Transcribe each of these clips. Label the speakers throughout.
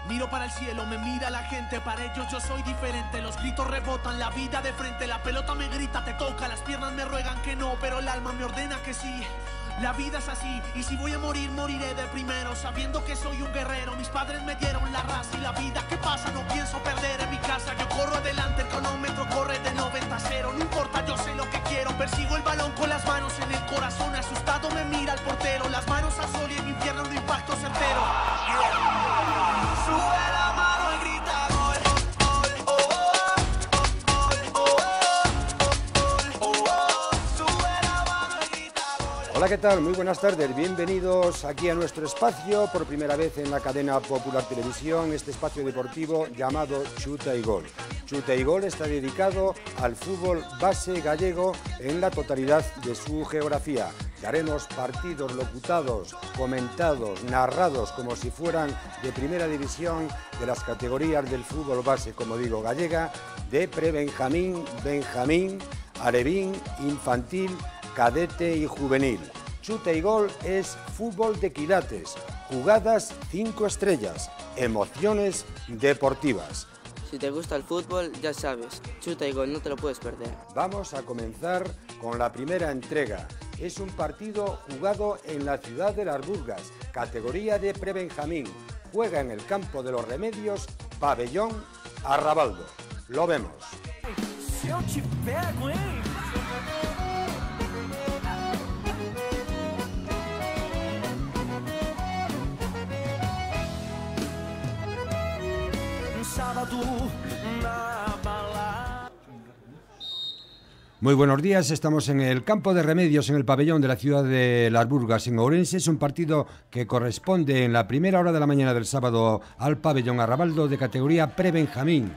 Speaker 1: Miro para el cielo, me mira la gente, para ellos yo soy diferente. Los gritos rebotan, la vida de frente, la pelota me grita, te toca. Las piernas me ruegan que no, pero el alma me ordena que sí. La vida es así, y si voy a morir, moriré de primero, sabiendo que soy un guerrero. Mis padres me dieron la raza y la vida que pasa no pienso perder. En mi casa yo corro adelante, el cronómetro corre de 90 a 0. No importa, yo sé lo que quiero, persigo el balón con las manos en el corazón. Asustado me mira el portero, las manos al sol y en mi infierno un impacto certero. Sube la mano y grita gol, gol, oh, oh, oh, oh, oh, oh. Sube la mano y grita gol.
Speaker 2: Hola, ¿qué tal? Muy buenas tardes. Bienvenidos aquí a nuestro espacio, por primera vez en la cadena Popular Televisión, este espacio deportivo llamado Chuta y Gol. Chuta y Gol está dedicado al fútbol base gallego en la totalidad de su geografía. Haremos partidos locutados, comentados, narrados como si fueran de primera división de las categorías del fútbol base, como digo, gallega, de prebenjamín, benjamín, alevín, infantil, cadete y juvenil. Chuta y Gol es fútbol de quilates, jugadas 5 estrellas, emociones deportivas.
Speaker 3: Si te gusta el fútbol, ya sabes, Chuta y Gol, no te lo puedes perder.
Speaker 2: Vamos a comenzar con la primera entrega. Es un partido jugado en la ciudad de Las Burgas, categoría de prebenjamín. Juega en el campo de los Remedios, pabellón Arrabaldo. Lo vemos.
Speaker 1: Si eu te pego, hein? Sábado na balada.
Speaker 2: Muy buenos días, estamos en el campo de Remedios, en el pabellón de la ciudad de Las Burgas, en Ourense. Es un partido que corresponde en la primera hora de la mañana del sábado al pabellón Arrabaldo de categoría prebenjamín.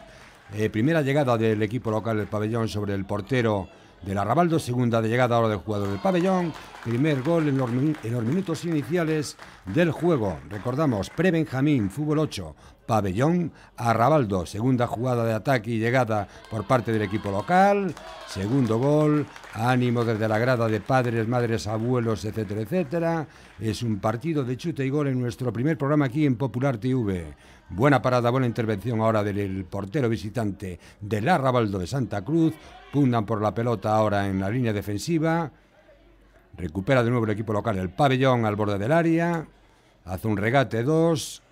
Speaker 2: Primera llegada del equipo local del pabellón sobre el portero del Arrabaldo, segunda de llegada ahora del jugador del pabellón, primer gol en los minutos iniciales del juego. Recordamos, prebenjamín, fútbol 8, pabellón Arrabaldo, segunda jugada de ataque y llegada por parte del equipo local, segundo gol, ánimo desde la grada de padres, madres, abuelos, etcétera, etcétera. Es un partido de Chuta y Gol en nuestro primer programa aquí en Popular TV. Buena parada, buena intervención ahora del portero visitante del Arrabaldo de Santa Cruz. Pundan por la pelota ahora en la línea defensiva. Recupera de nuevo el equipo local el pabellón al borde del área. Hace un regate 2.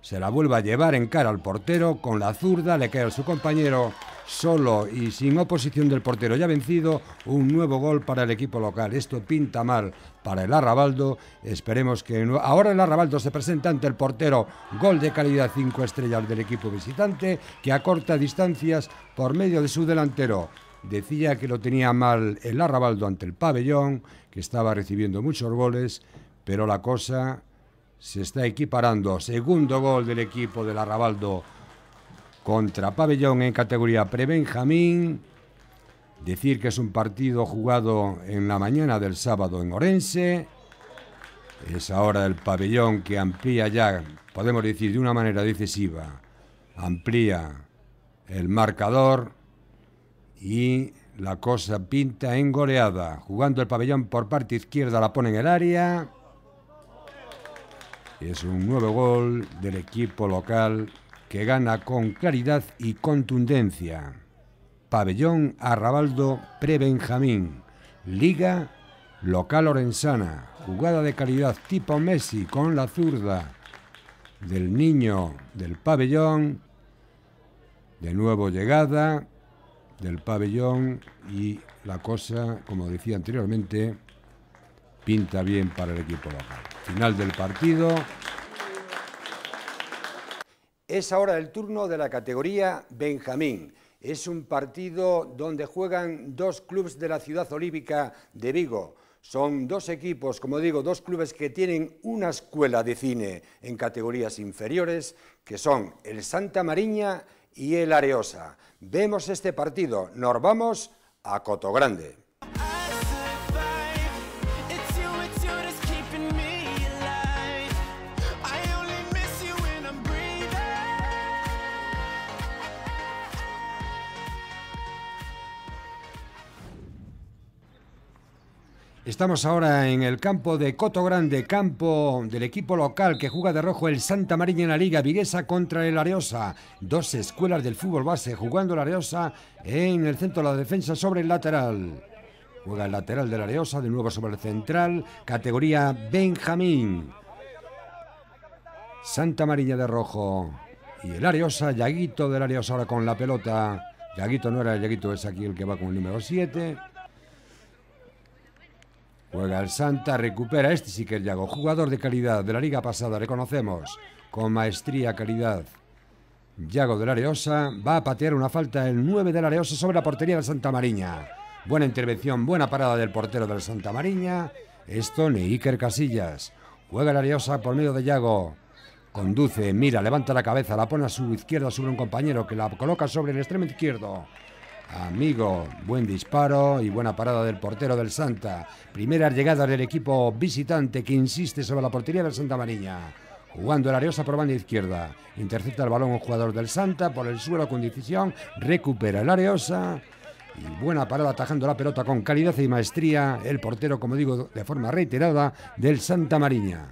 Speaker 2: Se la vuelve a llevar en cara al portero con la zurda. Le cae a su compañero solo y sin oposición del portero ya vencido. Un nuevo gol para el equipo local. Esto pinta mal para el Arrabaldo. Esperemos que ahora el Arrabaldo se presenta ante el portero. Gol de calidad 5 estrellas del equipo visitante, que acorta distancias por medio de su delantero. Decía que lo tenía mal el Arrabaldo ante el pabellón, que estaba recibiendo muchos goles, pero la cosa se está equiparando. Segundo gol del equipo del Arrabaldo contra pabellón en categoría prebenjamín. Decir que es un partido jugado en la mañana del sábado en Ourense. Es ahora el pabellón que amplía ya, podemos decir de una manera decisiva, amplía el marcador y la cosa pinta en goleada. Jugando el pabellón por parte izquierda, la pone en el área. Es un nuevo gol del equipo local que gana con claridad y contundencia. Pabellón Arrabaldo prebenjamín, liga local orensana, jugada de calidad tipo Messi con la zurda del niño del pabellón. De nuevo llegada del pabellón y la cosa, como decía anteriormente, pinta bien para el equipo local. Final del partido. Es ahora el turno de la categoría benjamín. Es un partido donde juegan dos clubes de la ciudad olímpica de Vigo. Son dos equipos, como digo, dos clubes que tienen una escuela de cine en categorías inferiores, que son el Santa Mariña y el Areosa. Vemos este partido. Nos vamos a Cotogrande. Estamos ahora en el campo de Coto Grande, campo del equipo local que juega de rojo el Santa Mariña en la Liga Viguesa contra el Areosa. Dos escuelas del fútbol base jugando el Areosa en el centro de la defensa sobre el lateral. Juega el lateral del Areosa, de nuevo sobre el central, categoría Benjamín. Santa Mariña de rojo y el Areosa, Yaguito del Areosa ahora con la pelota. Yaguito no era el Yaguito, es aquí el que va con el número 7. Juega el Santa, recupera, este sí que es Yago, jugador de calidad de la liga pasada, reconocemos, con maestría, calidad. Yago del Areosa va a patear una falta, el 9 del Areosa sobre la portería del Santa Mariña. Buena intervención, buena parada del portero del Santa Mariña. Esto ni Iker Casillas. Juega el Areosa por medio de Yago. Conduce, mira, levanta la cabeza, la pone a su izquierda sobre un compañero que la coloca sobre el extremo izquierdo. Amigo, buen disparo y buena parada del portero del Santa. Primera llegada del equipo visitante que insiste sobre la portería del Santa Mariña. Jugando el Areosa por banda izquierda. Intercepta el balón un jugador del Santa por el suelo con decisión. Recupera el Areosa. Y buena parada atajando la pelota con calidad y maestría. El portero, como digo, de forma reiterada, del Santa Mariña.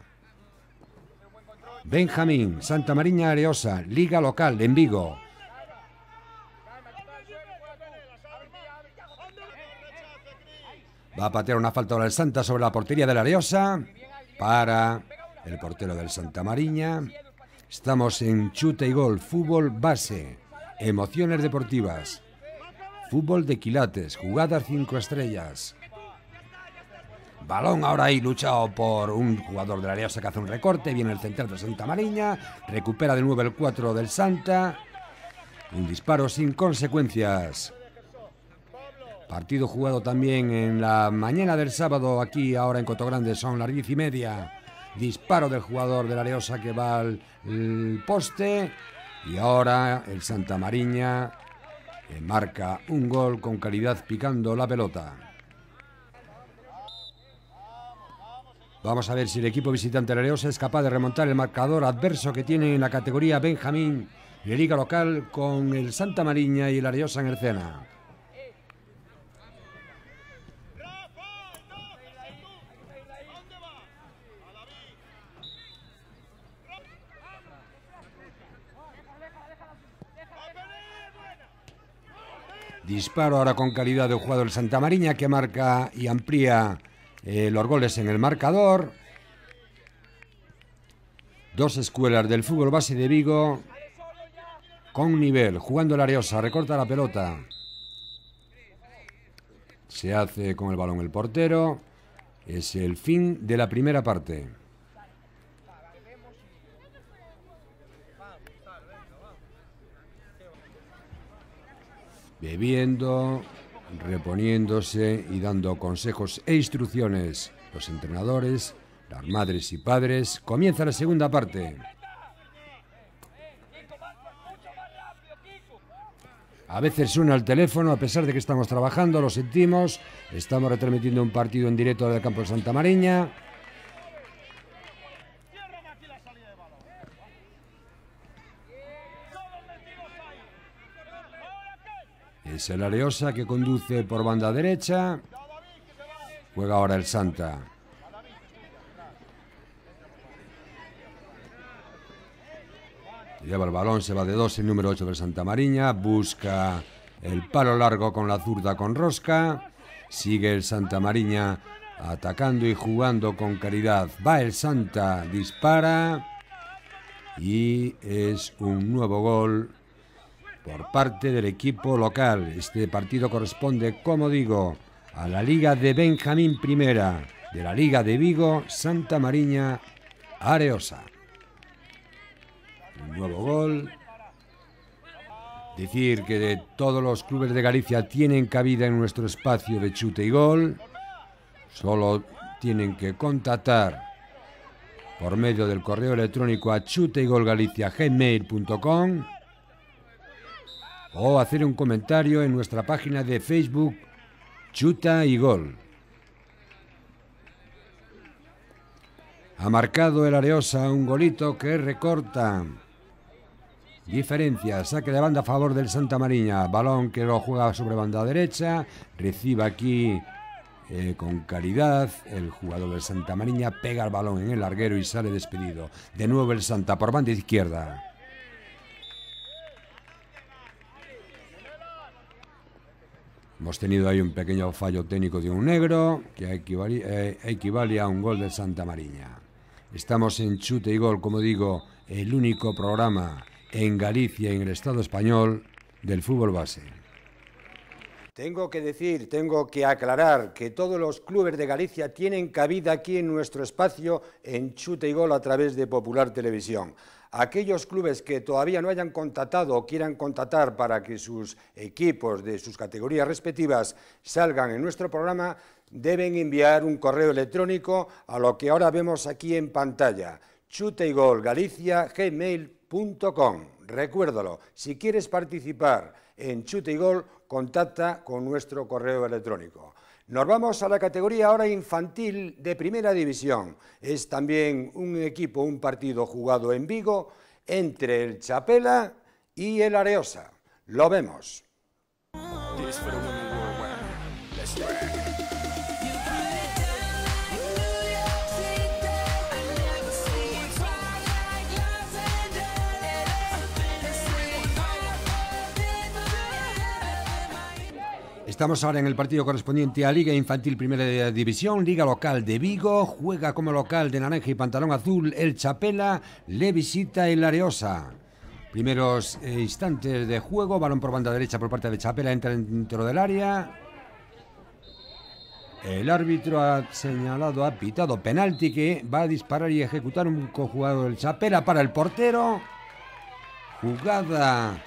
Speaker 2: Benjamín, Santa Mariña Areosa, liga local en Vigo. Va a patear una falta ahora el Santa sobre la portería del Areosa. Para el portero del Santa Mariña. Estamos en chute y gol, fútbol base, emociones deportivas, fútbol de quilates, jugadas 5 estrellas. Balón ahora ahí luchado por un jugador del Areosa que hace un recorte. Viene el central de Santa Mariña. Recupera de nuevo el 4 del Santa. Un disparo sin consecuencias. Partido jugado también en la mañana del sábado aquí ahora en Coto Grande. Son las 10:30. Disparo del jugador del Areosa que va al poste. Y ahora el Santa Mariña marca un gol con calidad picando la pelota. Vamos a ver si el equipo visitante del Areosa es capaz de remontar el marcador adverso que tiene en la categoría Benjamín de liga local con el Santa Mariña y el Areosa en el Cena. Disparo ahora con calidad del jugador del Santa Mariña que marca y amplía los goles en el marcador. Dos escuelas del fútbol base de Vigo con nivel, jugando el Areosa, recorta la pelota. Se hace con el balón el portero. Es el fin de la primera parte. Bebiendo, reponiéndose y dando consejos e instrucciones los entrenadores, las madres y padres. Comienza la segunda parte. A veces suena el teléfono, a pesar de que estamos trabajando, lo sentimos. Estamos retransmitiendo un partido en directo del campo de Santa Mariña. Es el Areosa que conduce por banda derecha. Juega ahora el Santa. Lleva el balón, se va de 2 el número 8 del Santa Mariña. Busca el palo largo con la zurda con rosca. Sigue el Santa Mariña atacando y jugando con calidad. Va el Santa, dispara. Y es un nuevo gol por parte del equipo local. Este partido corresponde, como digo, a la Liga de Benjamín Primera, de la Liga de Vigo, Santa Mariña, Areosa. Un nuevo gol. Decir que de todos los clubes de Galicia tienen cabida en nuestro espacio de chute y gol. Solo tienen que contactar por medio del correo electrónico a chuteygolgalicia@gmail.com o hacer un comentario en nuestra página de Facebook Chuta y Gol. Ha marcado el Areosa un golito que recorta diferencia, saque de banda a favor del Santa Mariña. Balón que lo juega sobre banda derecha, recibe aquí con calidad. El jugador del Santa Mariña pega el balón en el larguero y sale despedido. De nuevo el Santa por banda izquierda. Hemos tenido ahí un pequeño fallo técnico de un negro que equivale a un gol del Santa Mariña. Estamos en Chute y Gol, como digo, el único programa en Galicia y en el Estado español del fútbol base. Tengo que aclarar que todos los clubes de Galicia tienen cabida aquí en nuestro espacio en Chute y Gol a través de Popular Televisión. Aquellos clubes que todavía no hayan contactado o quieran contactar para que sus equipos de sus categorías respectivas salgan en nuestro programa, deben enviar un correo electrónico a lo que ahora vemos aquí en pantalla, chuteygolgalicia@gmail.com. Recuérdalo, si quieres participar en Chute y Gol, contacta con nuestro correo electrónico. Nos vamos a la categoría ahora infantil de Primera División. Es también un partido jugado en Vigo entre el Chapela y el Areosa. Lo vemos. Estamos ahora en el partido correspondiente a Liga Infantil Primera División, Liga Local de Vigo. Juega como local de naranja y pantalón azul el Chapela, le visita el Areosa. Primeros instantes de juego, balón por banda derecha por parte de Chapela, entra dentro del área. El árbitro ha señalado, ha pitado penalti que va a disparar y ejecutar un conjugado del Chapela para el portero. Jugada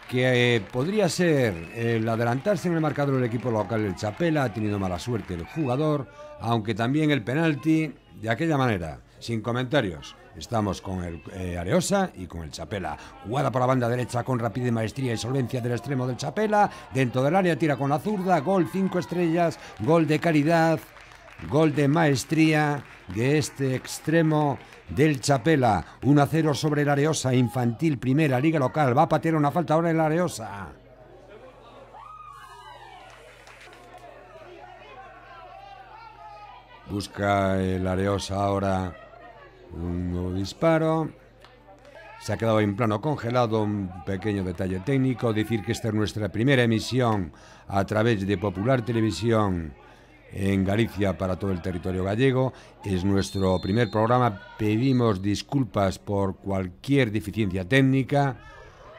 Speaker 2: que podría ser el adelantarse en el marcador del equipo local del Chapela. Ha tenido mala suerte el jugador, aunque también el penalti de aquella manera, sin comentarios. Estamos con el Areosa y con el Chapela. Jugada por la banda derecha con rapidez, maestría y solvencia del extremo del Chapela. Dentro del área tira con la zurda. Gol 5 estrellas, gol de calidad, gol de maestría de este extremo del Chapela. 1-0 sobre el Areosa, Infantil Primera, Liga Local. Va a patear una falta ahora el Areosa. Busca el Areosa ahora un nuevo disparo. Se ha quedado en plano congelado, un pequeño detalle técnico. Decir que esta es nuestra primera emisión a través de Popular Televisión en Galicia para todo el territorio gallego. Es nuestro primer programa. Pedimos disculpas por cualquier deficiencia técnica.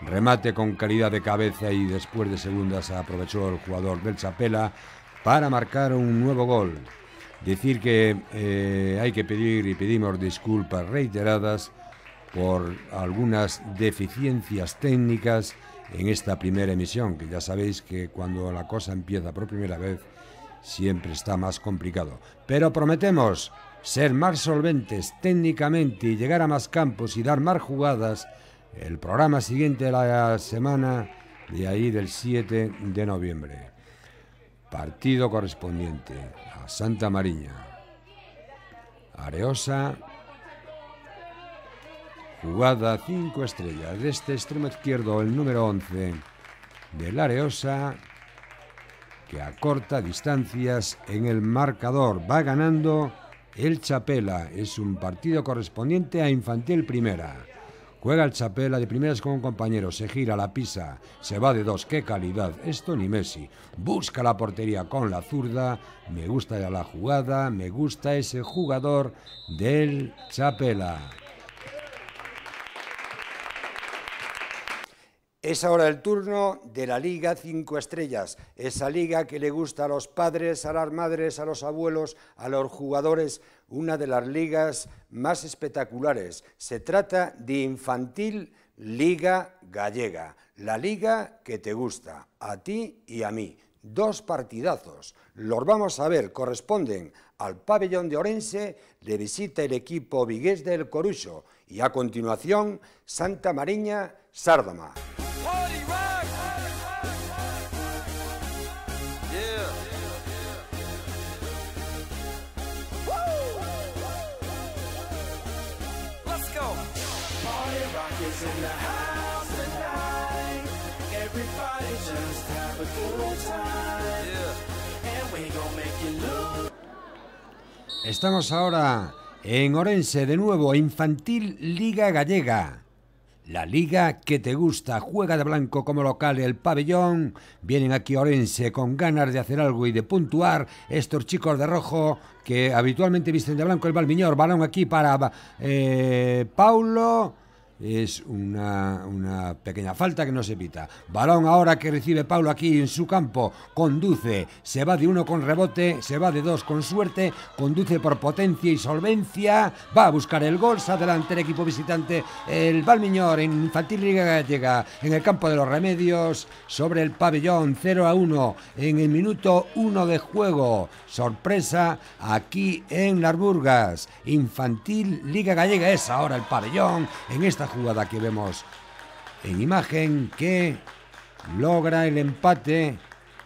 Speaker 2: Remate con calidad de cabeza y después de segundas aprovechó el jugador del Chapela para marcar un nuevo gol. Decir que hay que pedir y pedimos disculpas reiteradas por algunas deficiencias técnicas en esta primera emisión, que ya sabéis que cuando la cosa empieza por primera vez siempre está más complicado. Pero prometemos ser más solventes técnicamente y llegar a más campos y dar más jugadas el programa siguiente de la semana de ahí del 7 de noviembre. Partido correspondiente a Santa Mariña. Areosa. Jugada 5 estrellas de este extremo izquierdo, el número 11 del Areosa, que acorta distancias en el marcador. Va ganando el Chapela. Es un partido correspondiente a Infantil Primera. Juega el Chapela de primeras con un compañero, se gira, la pisa, se va de dos. ¡Qué calidad! Esto ni Messi. Busca la portería con la zurda. Me gusta ya la jugada, me gusta ese jugador del Chapela. Es ahora el turno de la Liga 5 Estrellas, esa liga que le gusta a los padres, a las madres, a los abuelos, a los jugadores, una de las ligas más espectaculares. Se trata de Infantil Liga Gallega, la liga que te gusta, a ti y a mí. 2 partidazos, los vamos a ver, corresponden al pabellón de Orense, le visita el equipo vigués del Coruxo y a continuación Santa Mariña Sárdoma.
Speaker 4: In the house tonight, everybody just have a good time. Yeah. And We gon' make you lose.
Speaker 2: Estamos ahora en Orense de nuevo, Infantil Liga Gallega. La liga que te gusta, juega de blanco como local el pabellón. Vienen aquí a Orense con ganas de hacer algo y de puntuar. Estos chicos de rojo que habitualmente visten de blanco el Valmiñor. Balón aquí para Paulo. Es una pequeña falta que no se pita. Balón ahora que recibe Paulo aquí en su campo. Conduce, se va de uno con rebote, se va de dos con suerte. Conduce por potencia y solvencia. Va a buscar el gol, se adelanta el equipo visitante. El Valmiñor en Infantil Liga Gallega en el campo de los Remedios. Sobre el pabellón 0-1 en el minuto 1 de juego. Sorpresa aquí en Las Burgas. Infantil Liga Gallega es ahora el pabellón en esta jugada que vemos en imagen, que logra el empate,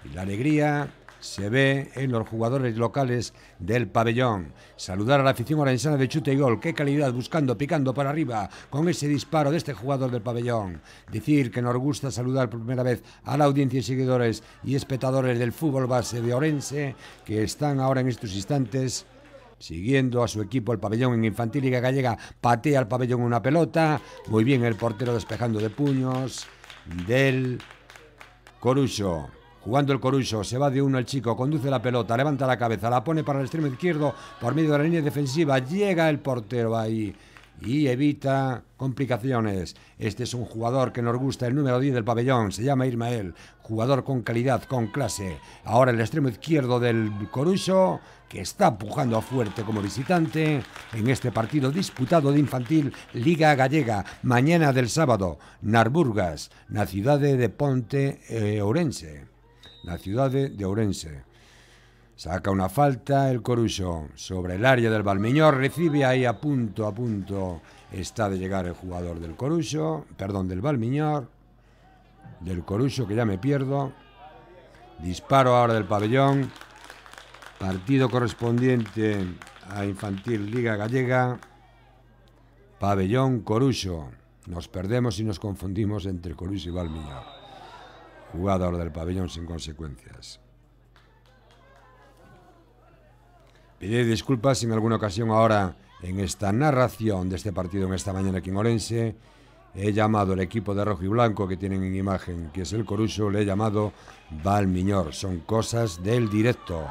Speaker 2: y la alegría se ve en los jugadores locales del pabellón. Saludar a la afición orensana de chute y gol. Qué calidad, buscando, picando por arriba con ese disparo de este jugador del pabellón. Decir que nos gusta saludar por primera vez a la audiencia y seguidores y espectadores del fútbol base de Orense, que están ahora en estos instantes siguiendo a su equipo. El pabellón en Infantil Liga Gallega patea al pabellón una pelota. Muy bien el portero despejando de puños del Coruso. Jugando el Coruso, se va de uno el chico, conduce la pelota, levanta la cabeza, la pone para el extremo izquierdo por medio de la línea defensiva. Llega el portero ahí y evita complicaciones. Este es un jugador que nos gusta, el número 10 del pabellón, se llama Ismael, jugador con calidad, con clase. Ahora el extremo izquierdo del Coruso, que está pujando fuerte como visitante en este partido disputado de Infantil Liga Gallega. Mañana del sábado, Narburgas, na cidade de Ponte Ourense. La ciudad de Ourense. Saca una falta el Coruso sobre el área del Valmiñor, recibe ahí a punto está de llegar el jugador del Coruso, perdón, del Valmiñor, del Coruso, que ya me pierdo. Disparo ahora del pabellón, partido correspondiente a Infantil Liga Gallega, pabellón Coruso. Nos perdemos y nos confundimos entre Coruso y Valmiñor. Jugador del pabellón sin consecuencias. Pediré disculpas si en alguna ocasión ahora en esta narración de este partido en esta mañana aquí en Orense he llamado el equipo de rojo y blanco que tienen en imagen, que es el Coruso, le he llamado Valmiñor. Son cosas del directo.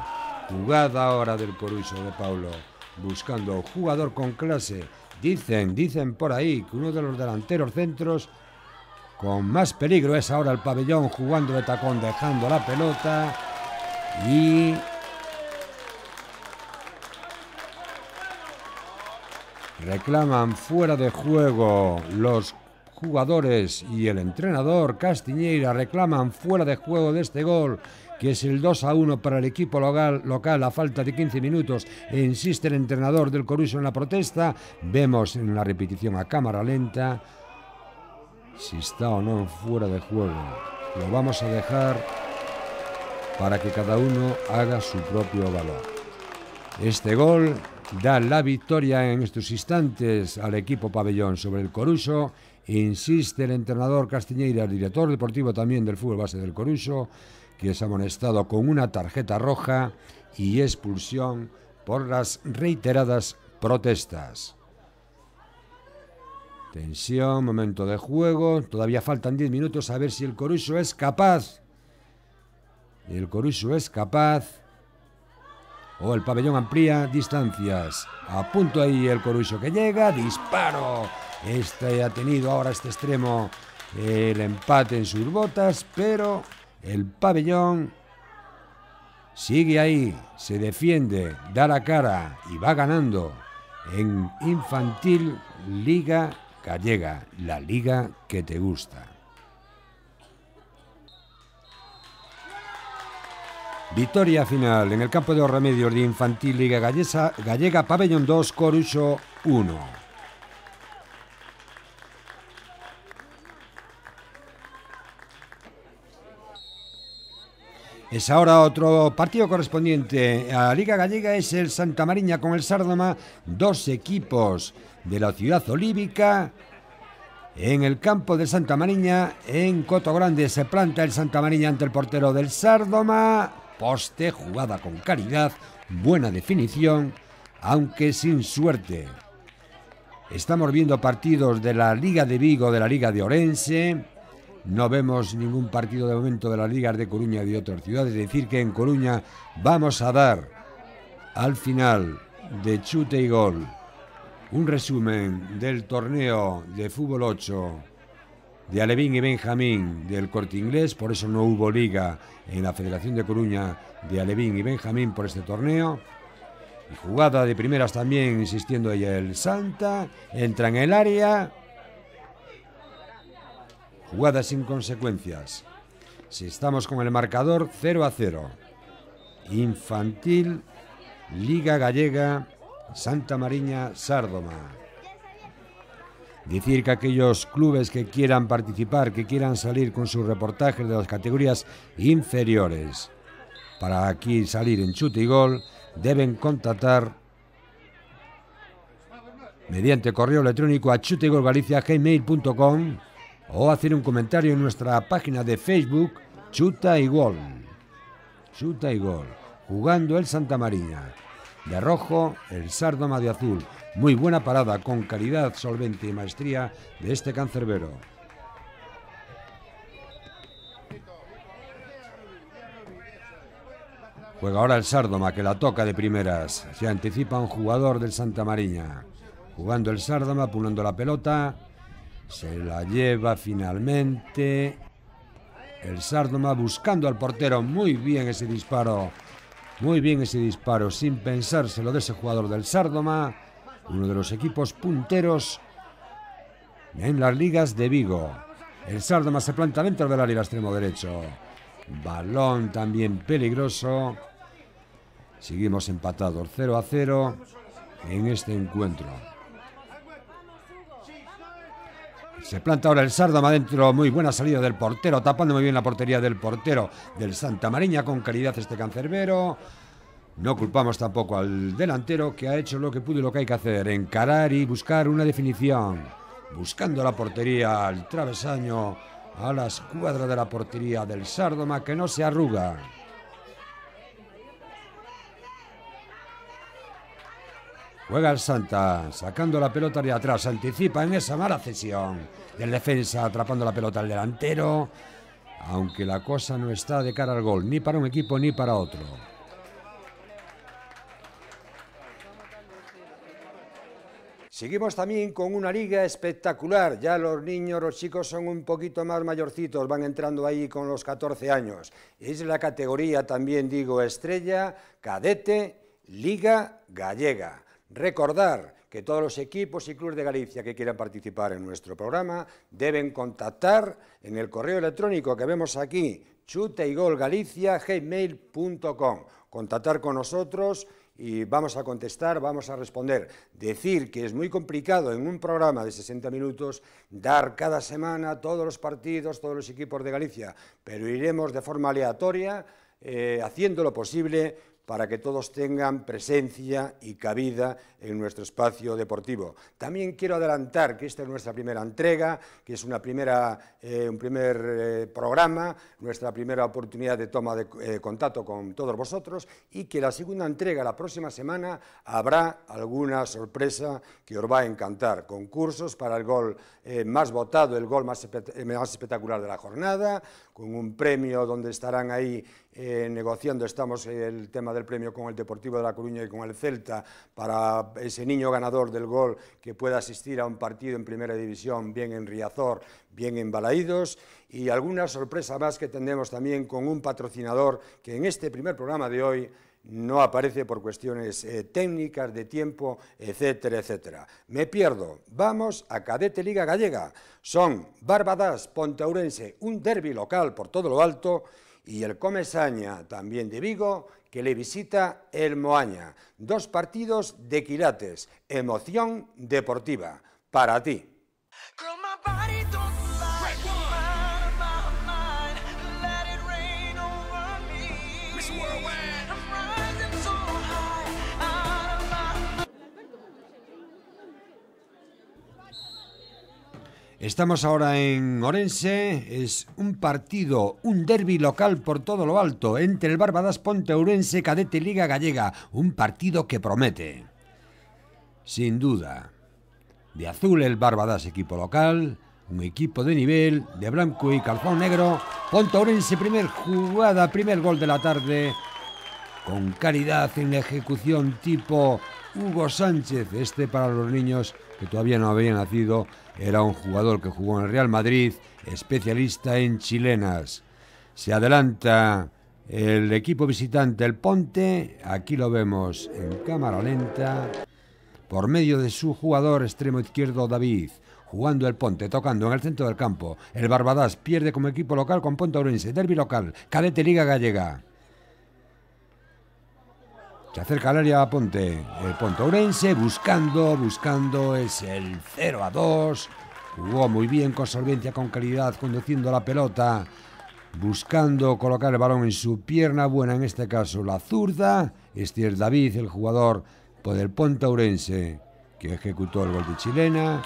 Speaker 2: Jugada ahora del Coruso de Paulo, buscando jugador con clase. Dicen por ahí que uno de los delanteros centros con más peligro es ahora el pabellón, jugando de tacón, dejando la pelota y reclaman fuera de juego los jugadores y el entrenador Castiñeira. Reclaman fuera de juego de este gol, que es el 2-1 para el equipo local a falta de 15 minutos. E insiste el entrenador del Coruso en la protesta. Vemos en la repetición a cámara lenta si está o no fuera de juego. Lo vamos a dejar para que cada uno haga su propio valor. Este gol da la victoria en estos instantes al equipo pabellón sobre el Coruso. Insiste el entrenador Castiñeira, el director deportivo también del fútbol base del Coruso, que es amonestado con una tarjeta roja y expulsión por las reiteradas protestas. Tensión, momento de juego, todavía faltan 10 minutos a ver si el Coruso es capaz. El Coruso es capaz. O el pabellón amplía distancias. A punto ahí el Coruso que llega, disparo. Ha tenido ahora este extremo el empate en sus botas, pero el pabellón sigue ahí, se defiende, da la cara y va ganando en Infantil Liga Gallega, la liga que te gusta. Victoria final en el campo de los Remedios de Infantil Liga Gallega, pabellón 2, Coruso 1. Es ahora otro partido correspondiente a la Liga Gallega, es el Santa Mariña con el Sárdoma, dos equipos de la ciudad olívica. En el campo de Santa Mariña, en Coto Grande, se planta el Santa Mariña ante el portero del Sárdoma. poste, jugada con calidad, buena definición, aunque sin suerte. Estamos viendo partidos de la Liga de Vigo, de la Liga de Orense. No vemos ningún partido de momento de las ligas de Coruña y de otras ciudades. Es decir, que en Coruña vamos a dar al final de Chute y Gol un resumen del torneo de fútbol 8 de Alevín y Benjamín del Corte Inglés. Por eso no hubo liga en la Federación de Coruña de Alevín y Benjamín por este torneo. Y jugada de primeras también, insistiendo ella, el Santa. Entra en el área. Jugada sin consecuencias. Si estamos con el marcador 0-0. Infantil, Liga Gallega, Santa Mariña, Sárdoma. Decir que aquellos clubes que quieran participar, que quieran salir con sus reportajes de las categorías inferiores para aquí salir en Chute y Gol, deben contactar mediante correo electrónico a chuteygolgalicia@gmail.com o hacer un comentario en nuestra página de Facebook Chuta y Gol. Chuta y Gol. Jugando el Santa Mariña. De rojo, el Sárdoma de azul. Muy buena parada, con calidad, solvente y maestría de este cancerbero. Juega ahora el Sárdoma, que la toca de primeras. Se anticipa un jugador del Santa Mariña. Jugando el Sárdoma, pulando la pelota. Se la lleva finalmente. El Sárdoma buscando al portero. Muy bien ese disparo. Muy bien ese disparo, sin pensárselo, de ese jugador del Sárdoma. Uno de los equipos punteros en las ligas de Vigo. El Sárdoma se planta dentro del área extremo derecho. Balón también peligroso. Seguimos empatados 0-0 en este encuentro. Se planta ahora el Sárdoma dentro. Muy buena salida del portero, tapando muy bien la portería del portero del Santa Mariña, con calidad este cancerbero. No culpamos tampoco al delantero, que ha hecho lo que pudo y lo que hay que hacer: encarar y buscar una definición. Buscando la portería, al travesaño, a la escuadra de la portería del Sárdoma, que no se arruga. Juega el Santa, sacando la pelota de atrás, anticipa en esa mala cesión del defensa, atrapando la pelota al delantero, aunque la cosa no está de cara al gol, ni para un equipo ni para otro. Seguimos también con una liga espectacular. Ya los niños, los chicos son un poquito más mayorcitos, van entrando ahí con los 14 años. Es la categoría, también digo, estrella, cadete, Liga Gallega. Recordar que todos los equipos y clubes de Galicia que quieran participar en nuestro programa deben contactar en el correo electrónico que vemos aquí, chuteygolgalicia@gmail.com. Contactar con nosotros y vamos a contestar, vamos a responder. Decir que es muy complicado en un programa de 60 minutos dar cada semana todos los partidos, todos los equipos de Galicia, pero iremos de forma aleatoria, haciendo lo posible para que todos tengan presencia y cabida en nuestro espacio deportivo. También quiero adelantar que esta es nuestra primera entrega, que es un primer programa, nuestra primera oportunidad de toma de contacto con todos vosotros, y que la segunda entrega, la próxima semana, habrá alguna sorpresa que os va a encantar. Concursos para el gol más votado, el gol más espectacular de la jornada, con un premio donde estarán ahí negociando, estamos el tema del premio con el Deportivo de La Coruña y con el Celta, para ese niño ganador del gol que pueda asistir a un partido en Primera División, bien en Riazor, bien en Balaídos, y alguna sorpresa más que tendremos también con un patrocinador que en este primer programa de hoy no aparece por cuestiones técnicas, de tiempo, etcétera, etcétera. Me pierdo. Vamos a Cadete Liga Gallega. Son Barbadas, Ponteourense, un derbi local por todo lo alto, y el Comesaña, también de Vigo, que le visita el Moaña. Dos partidos de quilates, emoción deportiva, para ti. Estamos ahora en Orense, es un partido, un derbi local por todo lo alto, entre el Barbadas Ponte Ourense, Cadete Liga Gallega, un partido que promete. Sin duda, de azul el Barbadas equipo local, un equipo de nivel, de blanco y calzón negro, Ponte Ourense, primer jugada, primer gol de la tarde, con calidad en la ejecución tipo Hugo Sánchez, para los niños que todavía no habían nacido. Era un jugador que jugó en el Real Madrid, especialista en chilenas. Se adelanta el equipo visitante, el Ponte. Aquí lo vemos en cámara lenta. Por medio de su jugador extremo izquierdo, David. Jugando el Ponte, tocando en el centro del campo. El Barbadas pierde como equipo local con Ponte Ourense. Derbi local, Cadete Liga Gallega. Se acerca al área Ponte, el Ponte Ourense, buscando, es el 0-2, jugó muy bien, con solvencia, con calidad, conduciendo la pelota, buscando colocar el balón en su pierna buena, en este caso la zurda. Este es David, el jugador del Ponte Ourense, que ejecutó el gol de chilena.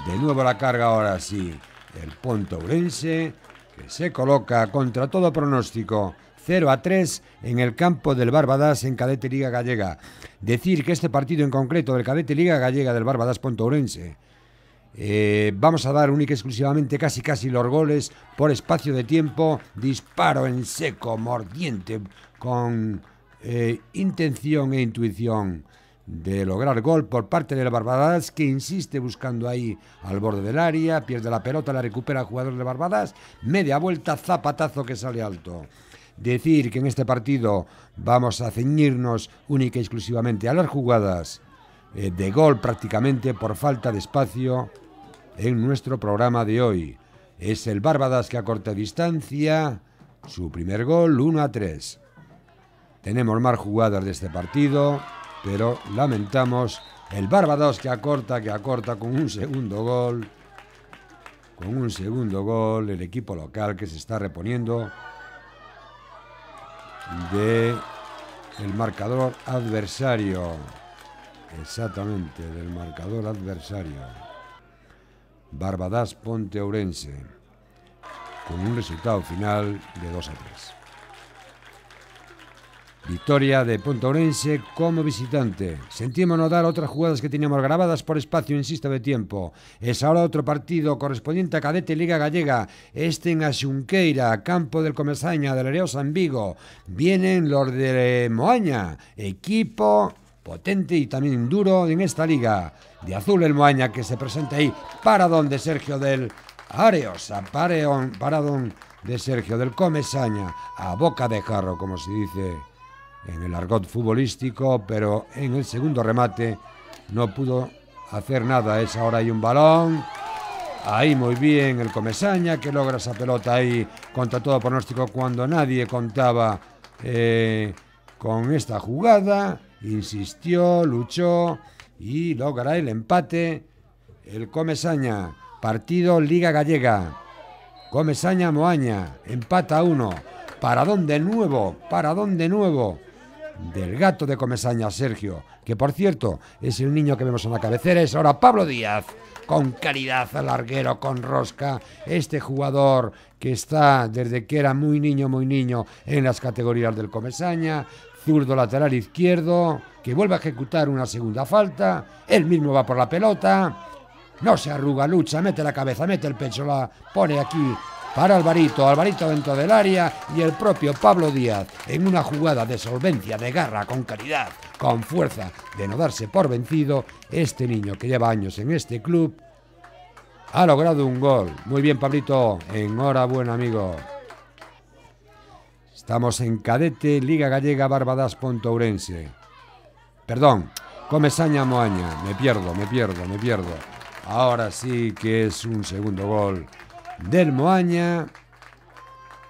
Speaker 2: De nuevo la carga ahora sí, el Ponte Ourense, que se coloca contra todo pronóstico, 0-3 en el campo del Barbadas en Cadete Liga Gallega. Decir que este partido en concreto del Cadete Liga Gallega del Barbadas Ponte Ourense, vamos a dar única y exclusivamente casi los goles por espacio de tiempo, disparo en seco, mordiente, con intención e intuición de lograr gol por parte del Barbadas, que insiste buscando ahí al borde del área, pierde la pelota, la recupera el jugador del Barbadas, media vuelta, zapatazo que sale alto. Decir que en este partido vamos a ceñirnos única y exclusivamente a las jugadas de gol prácticamente por falta de espacio en nuestro programa de hoy. Es el Barbadas que a corta distancia, su primer gol, 1-3. Tenemos más jugadas de este partido, pero lamentamos el Barbadas que acorta con un segundo gol. Con un segundo gol, el equipo local que se está reponiendo de el marcador adversario, exactamente, del marcador adversario. Barbadas Ponte Ourense, con un resultado final de 2-3. Victoria de Ponte Ourense como visitante. Sentímonos dar otras jugadas que teníamos grabadas por espacio, insisto, de tiempo. Es ahora otro partido correspondiente a Cadete Liga Gallega. En Axunqueira, campo del Comesaña, del Areosa en Vigo. Vienen los de Moaña, equipo potente y también duro en esta liga. De azul el Moaña, que se presenta ahí. Paradón de Sergio del Areosa, paradón de Sergio del Comesaña, a boca de jarro, como se dice en el argot futbolístico, pero en el segundo remate no pudo hacer nada. Es ahora hay un balón, ahí muy bien el Comesaña, que logra esa pelota ahí contra todo pronóstico cuando nadie contaba con esta jugada. Insistió, luchó y logra el empate el Comesaña. Partido Liga Gallega, Comesaña Moaña, empata 1. Paradón de nuevo del gato de Comesaña, Sergio, que por cierto es el niño que vemos en la cabecera. Es ahora Pablo Díaz, con calidad al larguero, con rosca. Este jugador que está desde que era muy niño en las categorías del Comesaña, zurdo lateral izquierdo, que vuelve a ejecutar una segunda falta. Él mismo va por la pelota, no se arruga, lucha, mete la cabeza, mete el pecho, la pone aquí para Alvarito dentro del área, y el propio Pablo Díaz, en una jugada de solvencia, de garra, con calidad, con fuerza, de no darse por vencido. Este niño que lleva años en este club ha logrado un gol. Muy bien, Pablito, enhorabuena, amigo. Estamos en Cadete Liga Gallega, Barbadas Ponte Ourense. Perdón, Comesaña Moaña, me pierdo. Ahora sí que es un segundo gol del Moaña,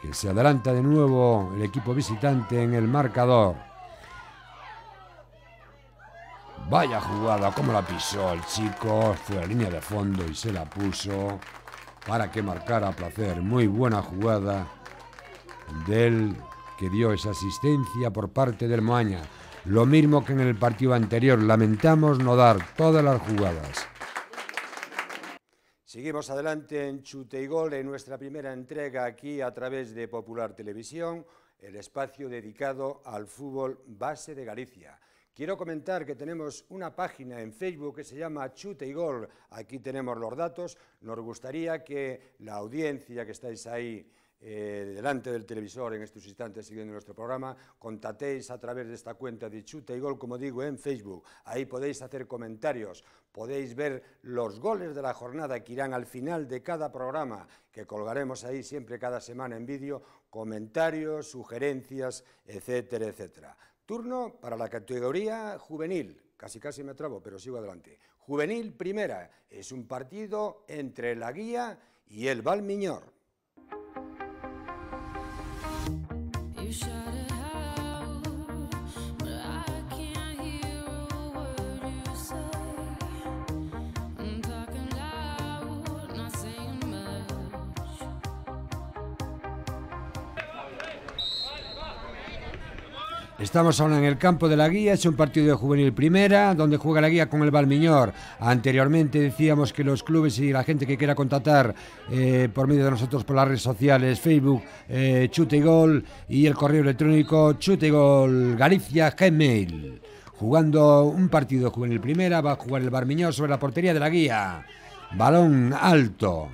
Speaker 2: que se adelanta de nuevo el equipo visitante en el marcador. Vaya jugada, cómo la pisó el chico, fue a la línea de fondo y se la puso para que marcara a placer. Muy buena jugada del que dio esa asistencia por parte del Moaña. Lo mismo que en el partido anterior, lamentamos no dar todas las jugadas. Seguimos adelante en Chute y Gol, en nuestra primera entrega aquí a través de Popular Televisión, el espacio dedicado al fútbol base de Galicia. Quiero comentar que tenemos una página en Facebook que se llama Chute y Gol. Aquí tenemos los datos. Nos gustaría que la audiencia que estáis ahí delante del televisor en estos instantes siguiendo nuestro programa, contactéis a través de esta cuenta de Chute y Gol, como digo, en Facebook. Ahí podéis hacer comentarios, podéis ver los goles de la jornada que irán al final de cada programa, que colgaremos ahí siempre cada semana en vídeo, comentarios, sugerencias, etcétera, etcétera. Turno para la categoría juvenil, casi me trabo, pero sigo adelante. Juvenil primera, es un partido entre la Guía y el Valmiñor. Estamos ahora en el campo de la Guía, es un partido de juvenil primera, donde juega la Guía con el Valmiñor. Anteriormente decíamos que los clubes y la gente que quiera contactar por medio de nosotros por las redes sociales, Facebook, Chute y Gol, y el correo electrónico chuteygolgalicia@gmail. Jugando un partido de juvenil primera, va a jugar el Valmiñor sobre la portería de la Guía. Balón alto.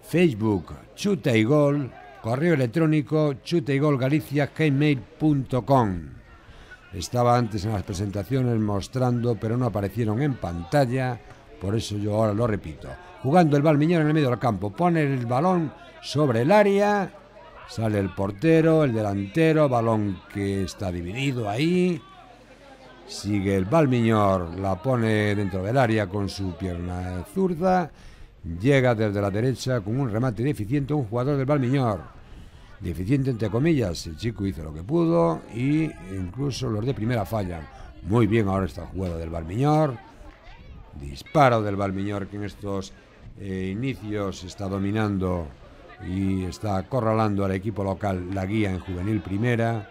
Speaker 2: Facebook, Chute y Gol. Correo electrónico chuteygolgalicia@gmail.com. Estaba antes en las presentaciones mostrando, pero no aparecieron en pantalla, por eso yo ahora lo repito. Jugando el Valmiñor en el medio del campo, pone el balón sobre el área, sale el portero, el delantero, balón que está dividido ahí, sigue el Valmiñor, la pone dentro del área con su pierna zurda. Llega desde la derecha con un remate deficiente un jugador del Valmiñor. Deficiente entre comillas, el chico hizo lo que pudo y incluso los de primera fallan. Muy bien ahora esta jugada del Valmiñor. Disparo del Valmiñor que en estos inicios está dominando y está acorralando al equipo local, la Guía en juvenil primera,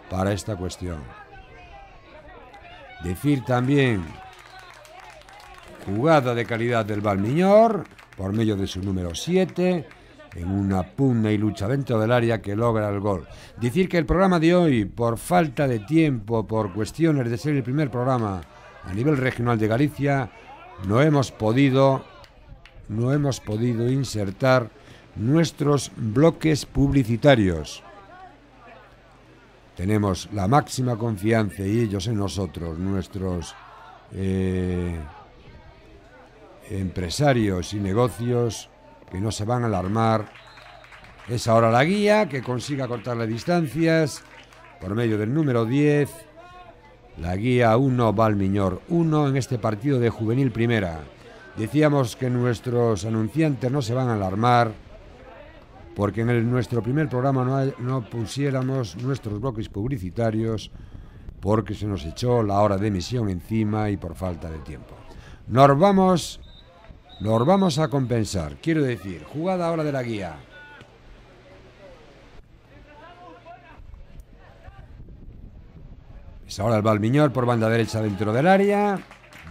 Speaker 2: para esta cuestión. Decir también... Jugada de calidad del Valmiñor, por medio de su número 7, en una pugna y lucha dentro del área que logra el gol. Decir que el programa de hoy, por falta de tiempo, por cuestiones de ser el primer programa a nivel regional de Galicia, no hemos podido insertar nuestros bloques publicitarios. Tenemos la máxima confianza y ellos en nosotros, nuestros... empresarios y negocios que no se van a alarmar. Es ahora la Guía que consiga cortar las distancias por medio del número 10. La Guía 1, Valmiñor 1 en este partido de juvenil primera. Decíamos que nuestros anunciantes no se van a alarmar porque en nuestro primer programa no pusiéramos nuestros bloques publicitarios porque se nos echó la hora de emisión encima y por falta de tiempo. Nos vamos a compensar, quiero decir, jugada ahora de la Guía. Es ahora el Valmiñor por banda derecha dentro del área.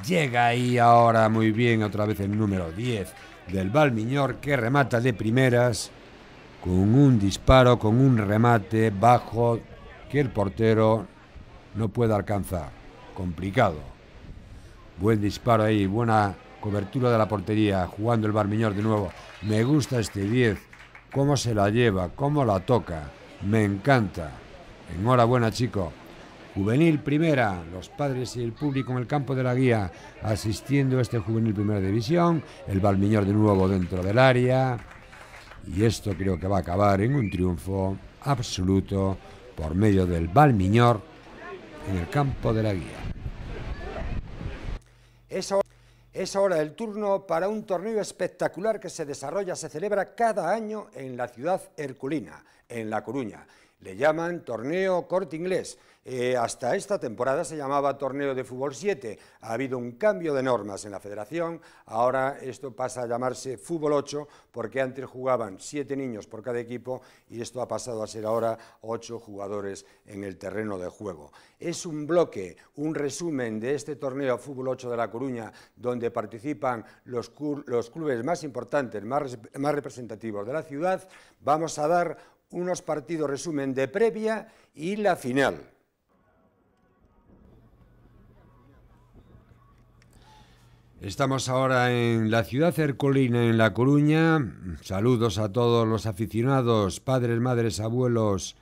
Speaker 2: Llega ahí ahora muy bien otra vez el número 10 del Valmiñor que remata de primeras con un disparo, con un remate bajo que el portero no puede alcanzar. Complicado. Buen disparo ahí, buena cobertura de la portería, jugando el Valmiñor de nuevo. Me gusta este 10, cómo se la lleva, cómo la toca, me encanta. Enhorabuena, chico. Juvenil primera, los padres y el público en el campo de la Guía asistiendo a este juvenil primera división. El Valmiñor de nuevo dentro del área. Y esto creo que va a acabar en un triunfo absoluto por medio del Valmiñor en el campo de la Guía. Es ahora el turno para un torneo espectacular que se celebra cada año en la ciudad herculina, en La Coruña. Le llaman Torneo Corte Inglés. Hasta esta temporada se llamaba Torneo de Fútbol 7. Ha habido un cambio de normas en la federación. Ahora esto pasa a llamarse Fútbol 8 porque antes jugaban 7 niños por cada equipo y esto ha pasado a ser ahora 8 jugadores en el terreno de juego. Es un bloque, un resumen de este torneo Fútbol 8 de La Coruña, donde participan los clubes más importantes, más representativos de la ciudad. Vamos a dar unos partidos resumen de previa y la final. Estamos ahora en la ciudad herculina, en La Coruña. Saludos a todos los aficionados, padres, madres, abuelos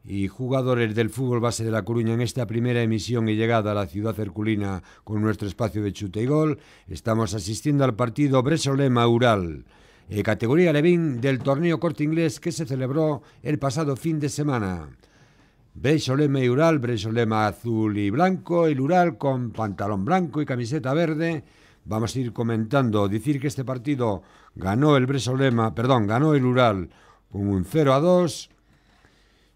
Speaker 2: y jugadores del fútbol base de La Coruña en esta primera emisión y llegada a la ciudad herculina con nuestro espacio de chute y gol. Estamos asistiendo al partido Bressolema-Ural, categoría Levín del torneo Corte Inglés que se celebró el pasado fin de semana. Bressolema y Ural, Bressolema azul y blanco, el Ural con pantalón blanco y camiseta verde. Vamos a ir comentando, decir que este partido ganó el Ural con un 0-2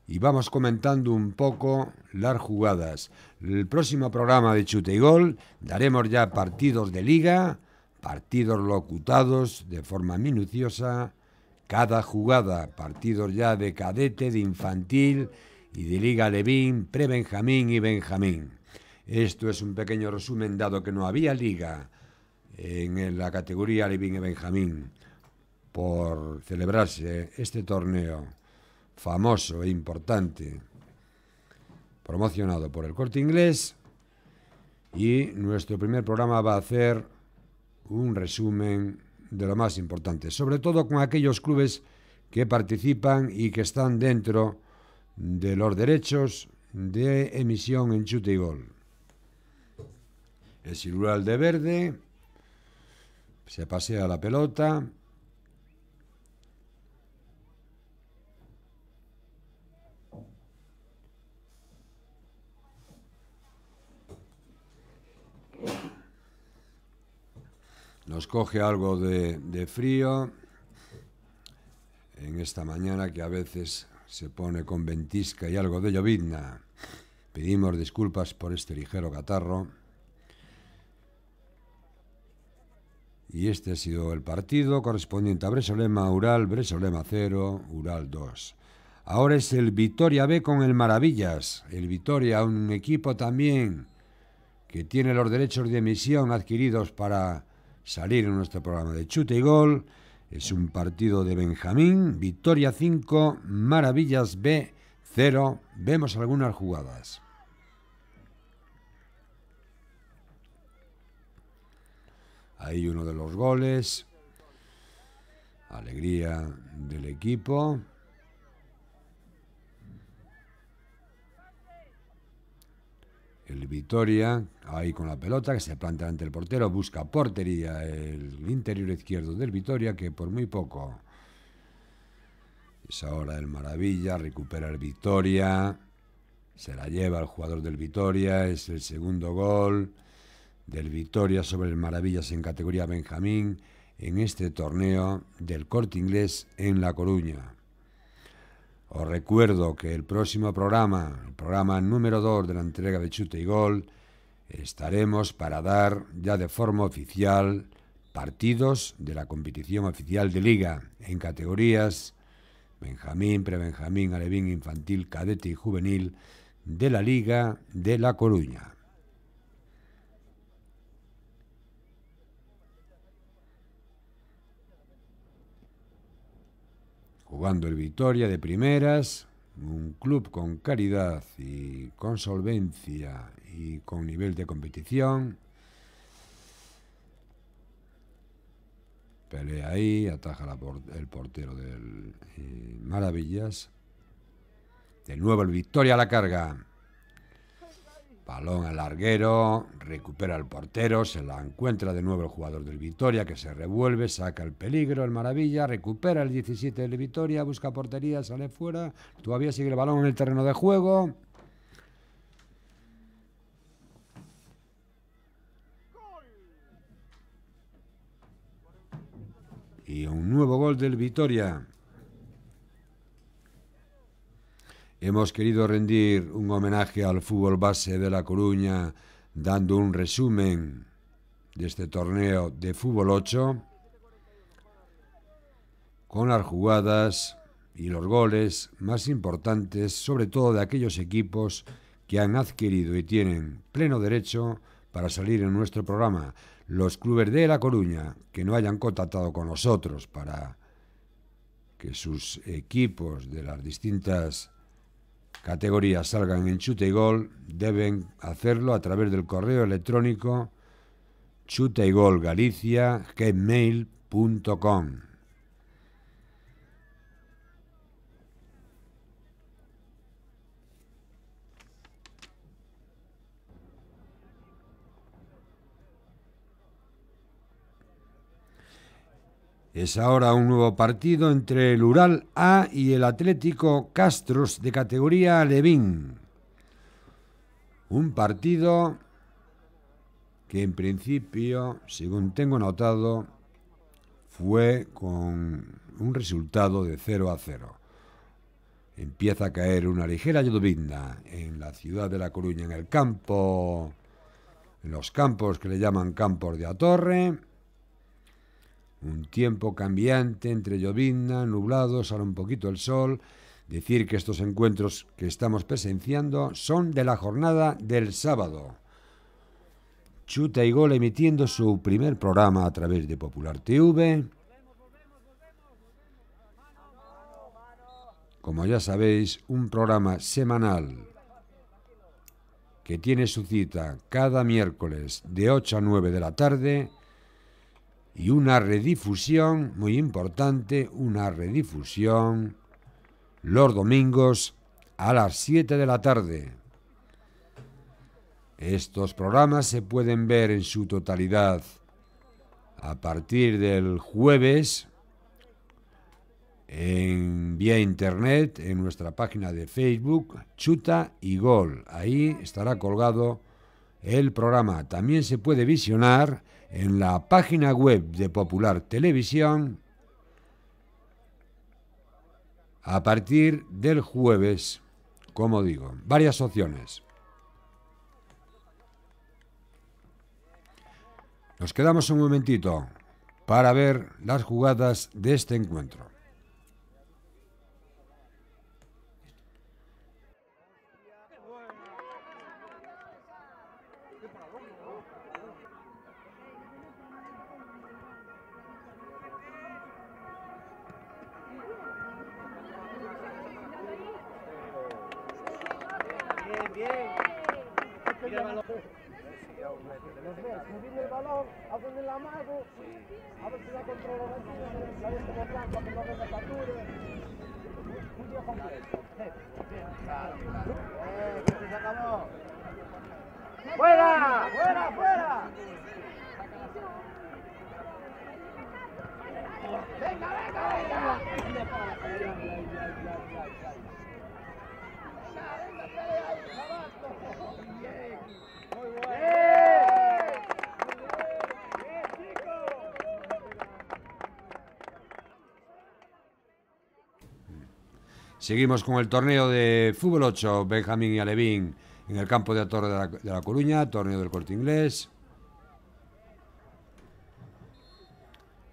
Speaker 2: y vamos comentando un poco las jugadas. El próximo programa de Chute y Gol daremos ya partidos de liga, partidos locutados de forma minuciosa, cada jugada, partidos ya de cadete, de infantil y de Liga Levín, pre-Benjamín y Benjamín. Esto es un pequeño resumen dado que no había liga en la categoría Levín y Benjamín por celebrarse este torneo famoso e importante promocionado por el Corte Inglés, y nuestro primer programa va a hacer un resumen de lo más importante, sobre todo con aquellos clubes que participan y que están dentro de los derechos de emisión en chute y gol. El Ural de verde se pasea la pelota. Nos coge algo de frío en esta mañana que a veces se pone con ventisca y algo de llovizna. Pedimos disculpas por este ligero catarro. Y este ha sido el partido correspondiente a Bressolema-Ural, Bressolema 0, Ural 2. Ahora es el Vitoria B con el Maravillas. El Vitoria, un equipo también que tiene los derechos de emisión adquiridos para salir en nuestro programa de chute y gol. Es un partido de Benjamín, Vitoria 5, Maravillas B 0. Vemos algunas jugadas. Ahí uno de los goles. Alegría del equipo. El Vitoria, ahí con la pelota, que se planta ante el portero, busca portería el interior izquierdo del Vitoria, que por muy poco. Es ahora el Maravilla, recupera el Vitoria, se la lleva el jugador del Vitoria, es el segundo gol del Vitoria sobre el Maravillas en categoría Benjamín en este torneo del Corte Inglés en La Coruña. Os recuerdo que el próximo programa, el programa número 2 de la entrega de Chute y Gol, estaremos para dar ya de forma oficial partidos de la competición oficial de Liga en categorías Benjamín, Prebenjamín, Alevín, Infantil, Cadete y Juvenil de la Liga de La Coruña. Jugando el Vitoria de primeras, un club con calidad y con solvencia y con nivel de competición. Pelea ahí, ataja el portero del Maravillas. De nuevo el Vitoria a la carga. Balón al larguero, recupera el portero, se la encuentra de nuevo el jugador del Vitoria, que se revuelve, saca el peligro, el Maravilla, recupera el 17 del Vitoria, busca portería, sale fuera, todavía sigue el balón en el terreno de juego. Y un nuevo gol del Vitoria. Hemos querido rendir un homenaje al fútbol base de La Coruña dando un resumen de este torneo de fútbol 8 con las jugadas y los goles más importantes, sobre todo de aquellos equipos que han adquirido y tienen pleno derecho para salir en nuestro programa. Los clubes de La Coruña que no hayan contactado con nosotros para que sus equipos de las distintas categorías salgan en Chuta y Gol deben hacerlo a través del correo electrónico chutaygolgalicia@gmail.com. Es ahora un nuevo partido entre el Ural A y el Atlético Castros de categoría Alevín. Un partido que en principio, según tengo notado, fue con un resultado de 0-0. Empieza a caer una ligera llovizna en la ciudad de La Coruña, en el campo, en los campos que le llaman Campos de Atorre. Un tiempo cambiante entre llovizna, nublado, sale un poquito el sol. Decir que estos encuentros que estamos presenciando son de la jornada del sábado. Chuta y Gol emitiendo su primer programa a través de Popular TV. Como ya sabéis, un programa semanal que tiene su cita cada miércoles de 8 a 9 de la tarde y una redifusión muy importante, una redifusión los domingos a las 7 de la tarde. Estos programas se pueden ver en su totalidad a partir del jueves vía internet en nuestra página de Facebook Chuta y Gol. Ahí estará colgado el programa. También se puede visionar en la página web de Popular Televisión a partir del jueves, como digo, varias opciones. Nos quedamos un momentito para ver las jugadas de este encuentro.
Speaker 5: ¡Fuera! ¡Fuera! ¡Fuera! ¡Venga, venga, venga! ¡Muy bueno!
Speaker 2: Seguimos con el torneo de fútbol 8, Benjamín y Alevín, en el campo de Atorre de la Coruña, torneo del Corte Inglés.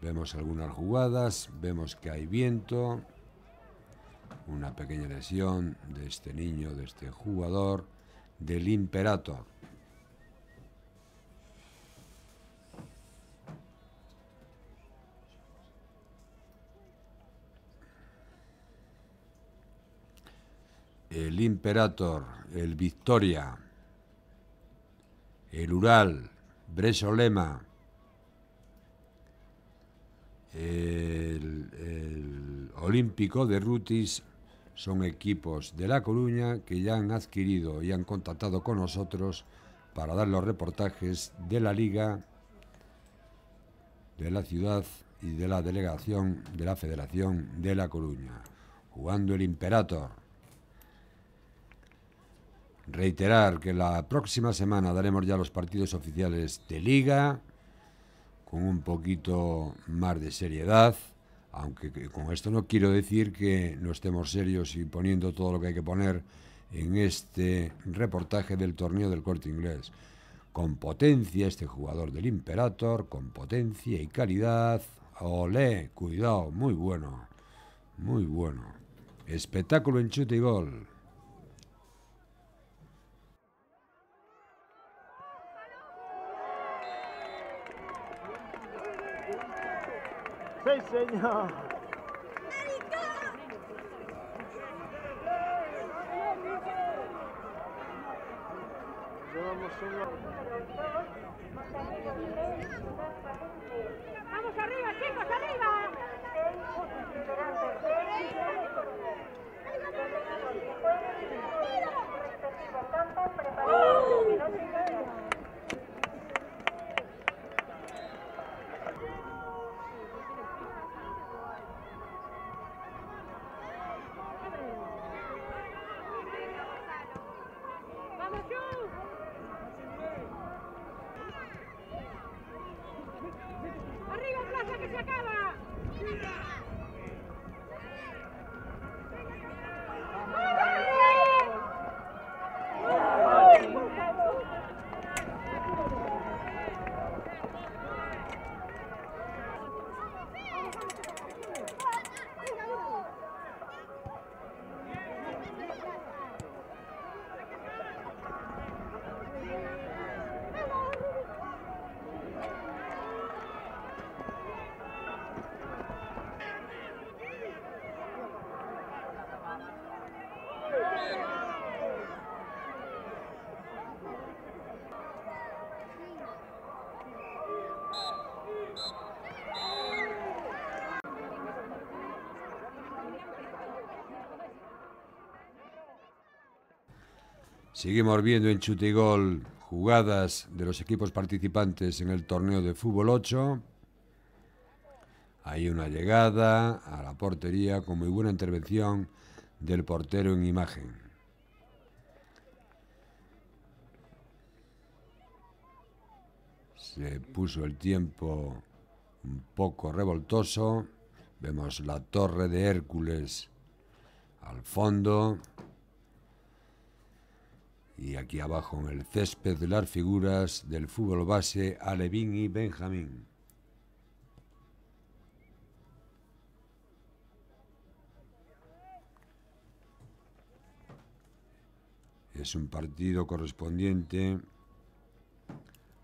Speaker 2: Vemos algunas jugadas, vemos que hay viento, una pequeña lesión de este niño, de este jugador, del Imperator. El Imperator, el Victoria, el Ural, Bresolema, el Olímpico de Rutis son equipos de La Coruña que ya han adquirido y han contactado con nosotros para dar los reportajes de la Liga, de la ciudad y de la delegación de la Federación de La Coruña, jugando el Imperator. Reiterar que la próxima semana daremos ya los partidos oficiales de Liga, con un poquito más de seriedad, Aunque con esto no quiero decir que no estemos serios y poniendo todo lo que hay que poner en este reportaje del torneo del Corte Inglés. Con potencia este jugador del Imperator, con potencia y calidad. Olé, cuidado, muy bueno, muy bueno. Espectáculo en chute y gol.
Speaker 5: Sí, señor.
Speaker 6: ¡Vamos arriba, chicos, arriba! ¡Vamos, Chu! ¡Arriba, Plaza, que se acaba!
Speaker 2: Seguimos viendo en chute y gol jugadas de los equipos participantes en el torneo de fútbol 8. Hay una llegada a la portería con muy buena intervención del portero en imagen. Se puso el tiempo un poco revoltoso. Vemos la torre de Hércules al fondo. Y aquí abajo en el césped de las figuras del fútbol base, Alevín y Benjamín. Es un partido correspondiente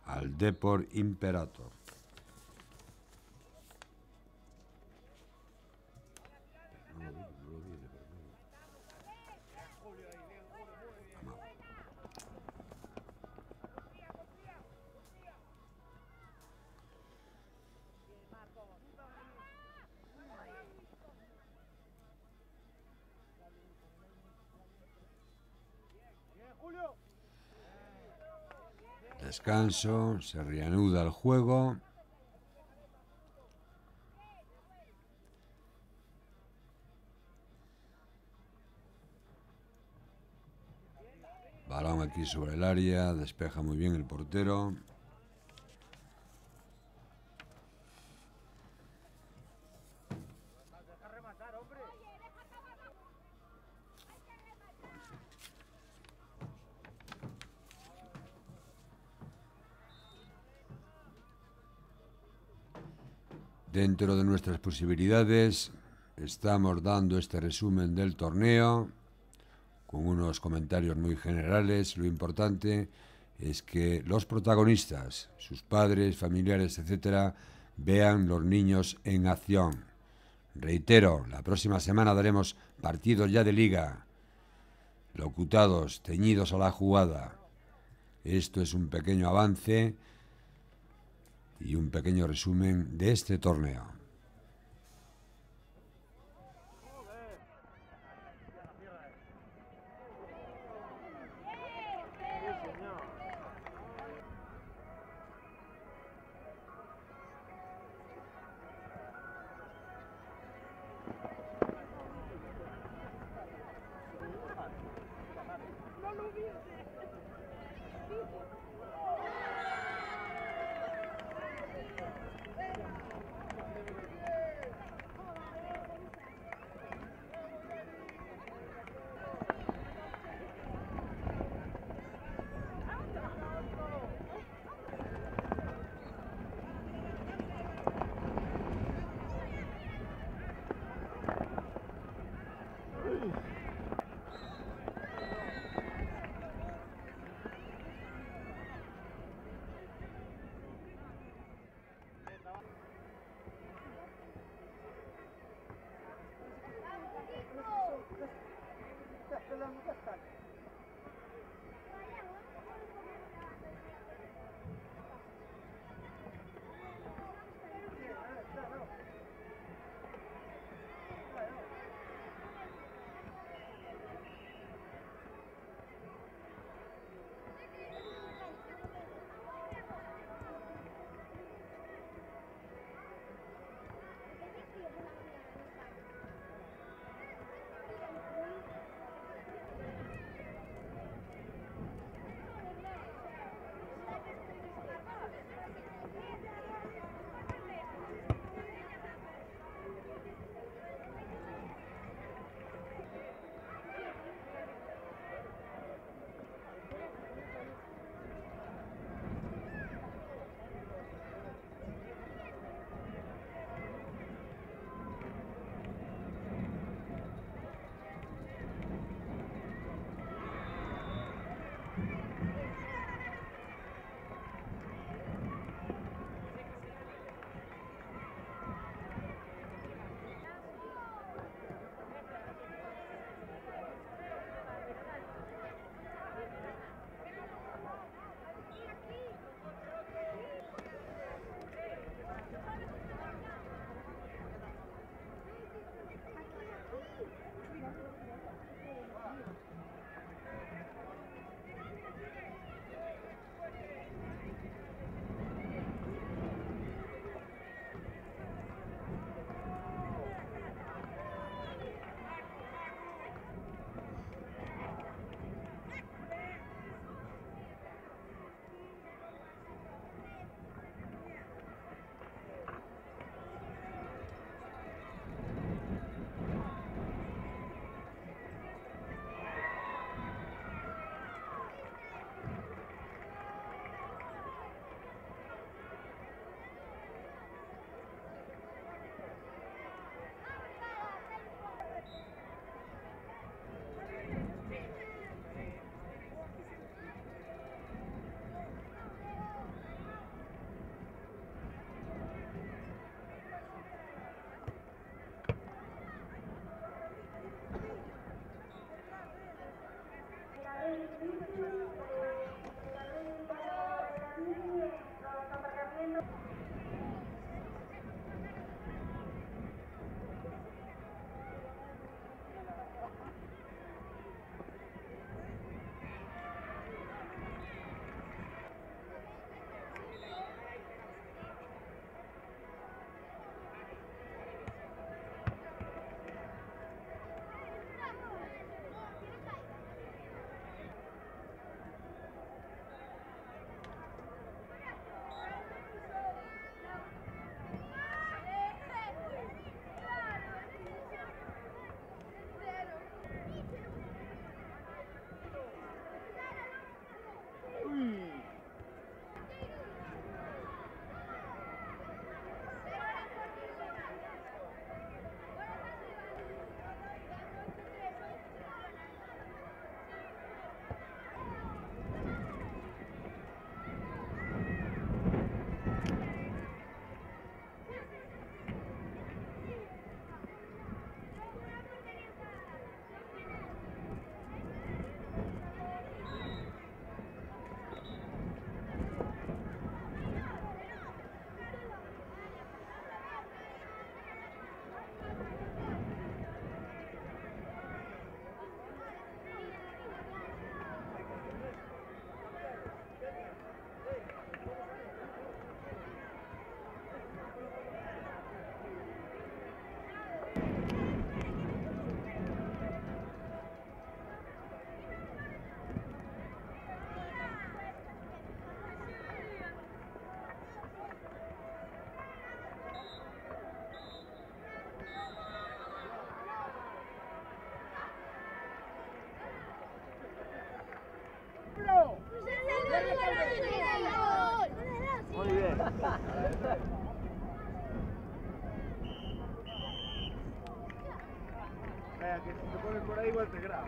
Speaker 2: al Depor Imperator. Descanso, se reanuda el juego. Balón aquí sobre el área, despeja muy bien el portero. Dentro de nuestras posibilidades, estamos dando este resumen del torneo con unos comentarios muy generales. Lo importante es que los protagonistas, sus padres, familiares, etcétera, vean los niños en acción. Reitero, la próxima semana daremos partidos ya de liga, locutados, teñidos a la jugada. Esto es un pequeño avance y un pequeño resumen de este torneo.
Speaker 5: Muy bien. Vaya, que si te pones por ahí igual te grabo.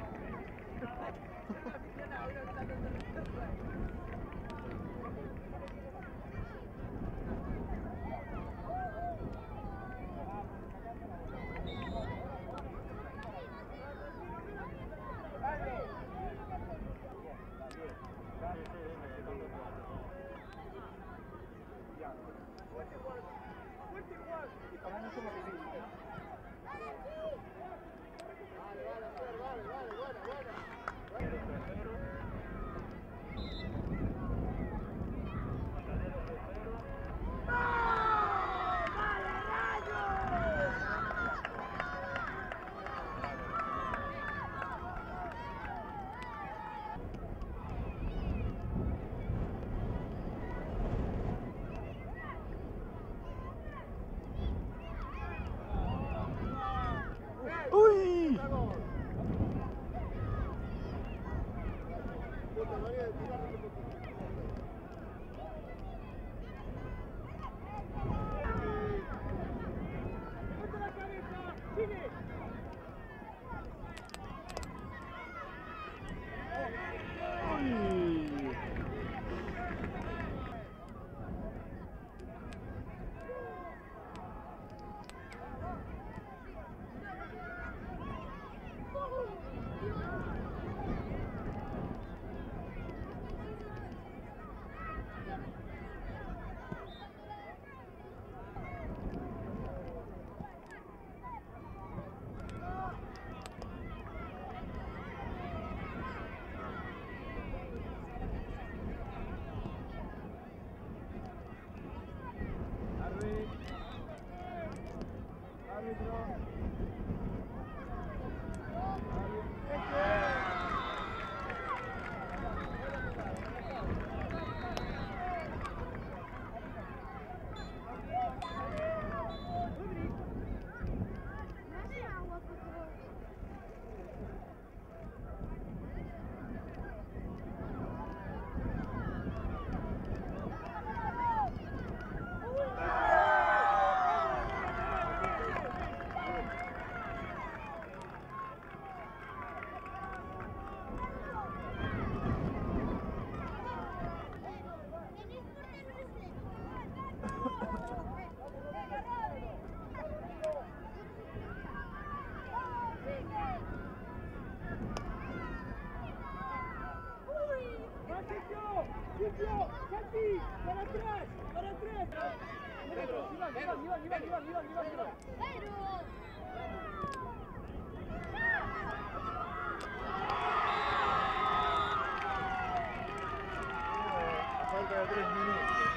Speaker 5: Falta de 3 minutos.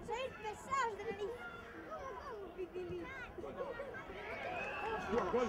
Speaker 6: Sois pesados de nariz.
Speaker 5: Gol.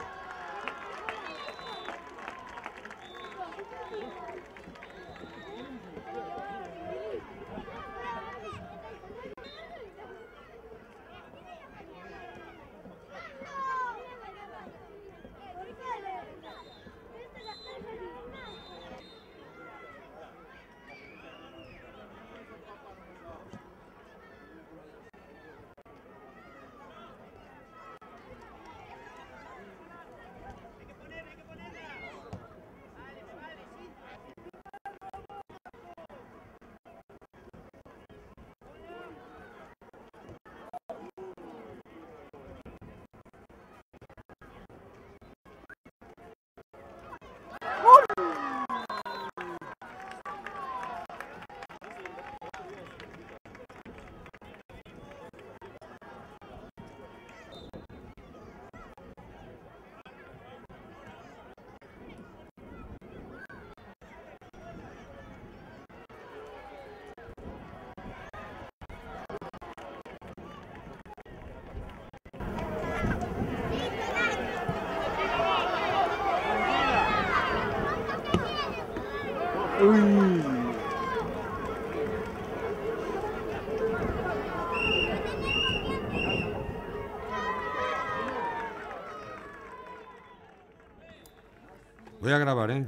Speaker 2: Voy a grabar, ¿eh?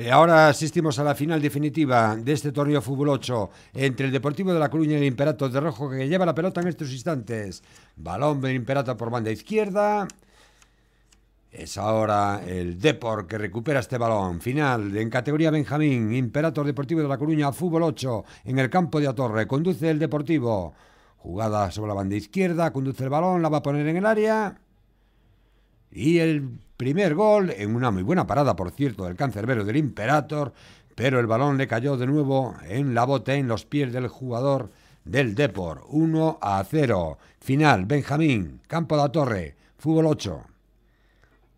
Speaker 2: Ahora asistimos a la final definitiva de este torneo Fútbol 8 entre el Deportivo de La Coruña y el Imperator de Rojo, que lleva la pelota en estos instantes. Balón del Imperator por banda izquierda. Es ahora el Depor que recupera este balón. Final en categoría Benjamín. Imperator Deportivo de La Coruña, Fútbol 8 en el campo de Atorre. Conduce el Deportivo. Jugada sobre la banda izquierda. Conduce el balón, la va a poner en el área. Y el primer gol, en una muy buena parada, por cierto, del cancerbero del Imperator, pero el balón le cayó de nuevo en la bota, en los pies del jugador del Depor, 1-0. Final, Benjamín, Campo da Torre, fútbol 8.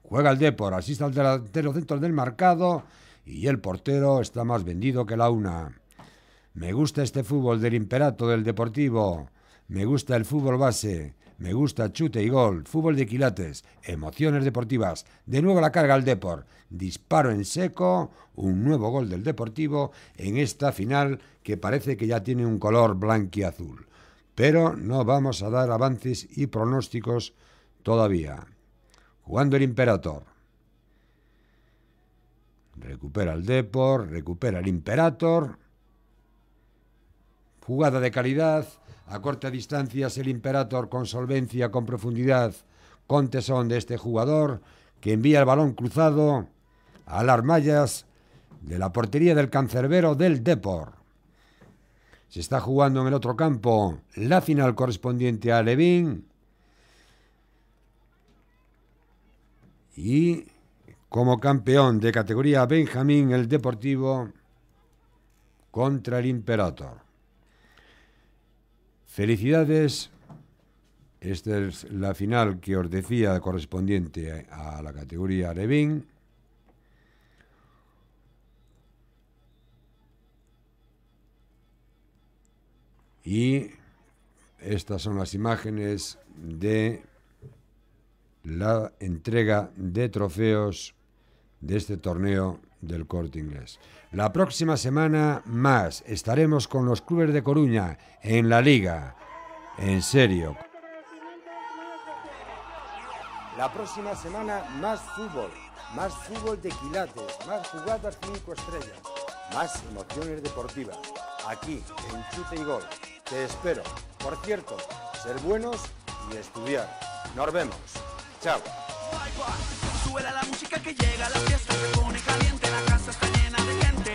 Speaker 2: Juega el Depor, asiste al delantero centro del marcado y el portero está más vendido que la una. Me gusta este fútbol del Imperato del Deportivo, me gusta el fútbol base, me gusta chute y gol, fútbol de quilates, emociones deportivas. De nuevo la carga el Depor, disparo en seco, un nuevo gol del Deportivo en esta final que parece que ya tiene un color blanquiazul. Pero no vamos a dar avances y pronósticos todavía. Jugando el Imperator. Recupera el Depor, recupera el Imperator. Jugada de calidad, a corta distancia el Imperator con solvencia, con profundidad, con tesón de este jugador que envía el balón cruzado a las mallas de la portería del cancerbero del Depor. Se está jugando en el otro campo la final correspondiente a Levín y como campeón de categoría Benjamín el Deportivo contra el Imperator. Felicidades, esta es la final que os decía correspondiente a la categoría Levín. Y estas son las imágenes de la entrega de trofeos de este torneo del Corte Inglés. La próxima semana más estaremos con los clubes de Coruña en la Liga. En serio. La próxima semana más fútbol de quilates, más jugadas 5 estrellas, más emociones deportivas. Aquí en Chute y Gol. Te espero. Por cierto, ser buenos y estudiar. Nos vemos. Chao.
Speaker 1: Sube la música que llega, la fiesta se pone caliente, la casa está llena de gente.